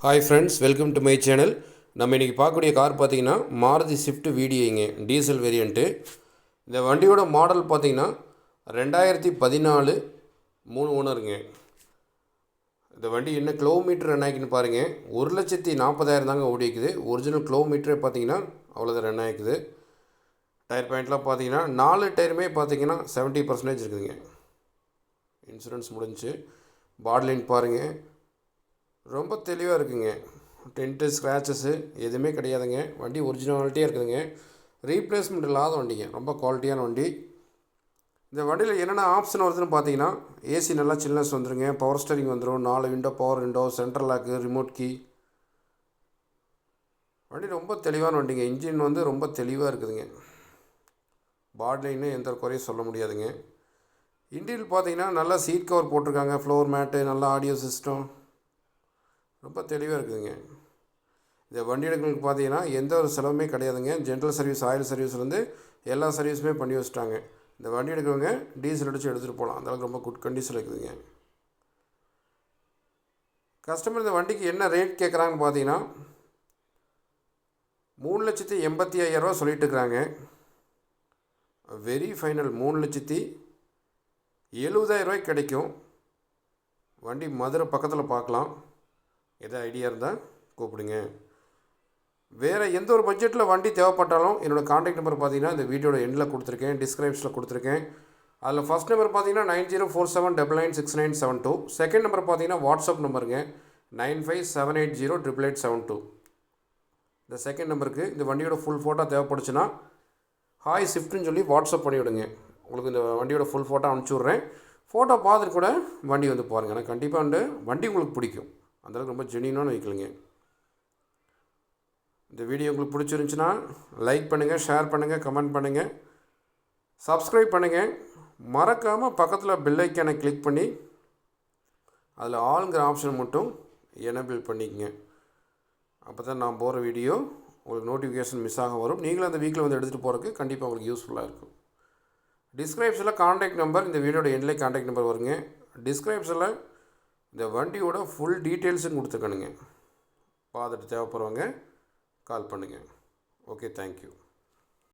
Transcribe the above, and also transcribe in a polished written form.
Hi friends, welcome to my channel. நம்ம இன்றைக்கி பார்க்கக்கூடிய கார் பார்த்திங்கன்னா மாருதி ஸ்விஃப்ட் VDIங்க, டீசல் வேரியண்ட்டு. இந்த வண்டியோட மாடல் பார்த்திங்கன்னா 2014 3 ஓனருங்க. இந்த வண்டி என்ன கிலோமீட்டர் ரன் ஆகிக்குன்னு பாருங்கள். 1,40,000 தாங்க ஓடி இருக்குது. ஒரிஜினல் கிலோமீட்டரே பார்த்திங்கன்னா அவ்வளோதான் ரன் ஆகிக்குது. டயர் பாயிண்ட்லாம் பார்த்திங்கன்னா 4 டயருமே பார்த்திங்கன்னா 70% இருக்குதுங்க. இன்சூரன்ஸ் முடிஞ்சு. பாட்லைன் பாருங்கள், ரொம்ப தெளிவாக இருக்குங்க. டென்ட்டு ஸ்க்ராச்சஸ்ஸு எதுவுமே கிடையாதுங்க. வண்டி ஒரிஜினாலிட்டியாக இருக்குதுங்க. ரீப்ளேஸ்மெண்ட் இல்லாத வண்டிங்க, ரொம்ப குவாலிட்டியான வண்டி. இந்த வண்டியில் என்னென்ன ஆப்ஷன் வருதுன்னு பார்த்தீங்கன்னா, ஏசி நல்லா சில்னஸ் வந்துடுங்க, பவர் ஸ்டேரிங் வந்துடும், 4 window, power window, central lock, remote key. வண்டி ரொம்ப தெளிவான வண்டிங்க. இன்ஜின் வந்து ரொம்ப தெளிவாக இருக்குதுங்க. பாட்லைன்னு எந்த குறையும் சொல்ல முடியாதுங்க. இன்டீரியல் பார்த்தீங்கன்னா நல்லா சீட் கவர் போட்டிருக்காங்க, ஃப்ளோர் மேட்டு, நல்லா ஆடியோ சிஸ்டம், ரொம்ப தெளிவாக இருக்குதுங்க. இந்த வண்டி எடுக்கிறதுக்கு பார்த்தீங்கன்னா எந்த ஒரு செலவுமே கிடையாதுங்க. ஜென்ரல் சர்வீஸ், ஆயில் சர்வீஸ்லேருந்து எல்லா சர்வீஸுமே பண்ணி வச்சுட்டாங்க. இந்த வண்டி எடுக்கிறவங்க டீசல் அடித்து எடுத்துகிட்டு போகலாம். அந்தளவுக்கு ரொம்ப குட் கண்டிஷனில் இருக்குதுங்க. கஸ்டமர் இந்த வண்டிக்கு என்ன ரேட் கேட்குறாங்கன்னு பார்த்தீங்கன்னா 3,85,000 சொல்லிட்டு இருக்கிறாங்க. வெரி ஃபைனல் 3,70,000 கிடைக்கும். வண்டி மதுரை பக்கத்தில் பார்க்கலாம். எதாவது ஐடியா இருந்தால் கூப்பிடுங்க. வேறு எந்த ஒரு பட்ஜெட்டில் வண்டி தேவைப்பட்டாலும் என்னோடய காண்டாக்ட் நம்பர் பார்த்தீங்கன்னா இந்த வீடியோட எண்டில் கொடுத்துருக்கேன், டிஸ்கிரிப்ஷனில் கொடுத்துருக்கேன். அதில் ஃபஸ்ட் நம்பர் பார்த்தீங்கன்னா 9047996972. செகண்ட் நம்பர் பார்த்தீங்கன்னா வாட்ஸ்அப் நம்பருங்க, 9578088872. இந்த செகண்ட் நம்பருக்கு இந்த வண்டியோட ஃபுல் ஃபோட்டோ தேவைப்படுச்சுன்னா ஹாய் ஸ்விஃப்ட்னு சொல்லி வாட்ஸ்அப் பண்ணிவிடுங்க. உங்களுக்கு இந்த வண்டியோட ஃபுல் ஃபோட்டோ அனுப்பிச்சி விட்றேன். ஃபோட்டோ பார்த்துட்டு கூட வண்டி வந்து பாருங்கள். ஆனால் கண்டிப்பாக அந்த வண்டி உங்களுக்கு பிடிக்கும். அந்தளவுக்கு ரொம்ப ஜெனியூனான வெஹிக்கிளுங்க. இந்த வீடியோ உங்களுக்கு பிடிச்சிருந்துச்சுன்னா லைக் பண்ணுங்கள், ஷேர் பண்ணுங்கள், கமெண்ட் பண்ணுங்கள், சப்ஸ்கிரைப் பண்ணுங்கள். மறக்காமல் பக்கத்தில் பெல் ஐக்கானை கிளிக் பண்ணி அதில் ஆளுங்கிற ஆப்ஷன் மட்டும் எனேபிள் பண்ணிக்கங்க. அப்போ தான் நான் போகிற வீடியோ உங்களுக்கு நோட்டிஃபிகேஷன் மிஸ் ஆக வரும். நீங்களும் அந்த வீக்கில் வந்து எடுத்துகிட்டு போகிறதுக்கு கண்டிப்பாக உங்களுக்கு யூஸ்ஃபுல்லாக இருக்கும். டிஸ்கிரிப்ஷனில் காண்டாக்ட் நம்பர், இந்த வீடியோட எண்ட்லேயே காண்டாக்ட் நம்பர் வருங்க. டிஸ்கிரிப்ஷனில் இந்த வண்டியோட ஃபுல் டீட்டெயில்ஸும் கொடுத்துருக்கணுங்க. பார்த்துட்டு தேவைப்படுறவங்க கால் பண்ணுங்கள். Okay, thank you.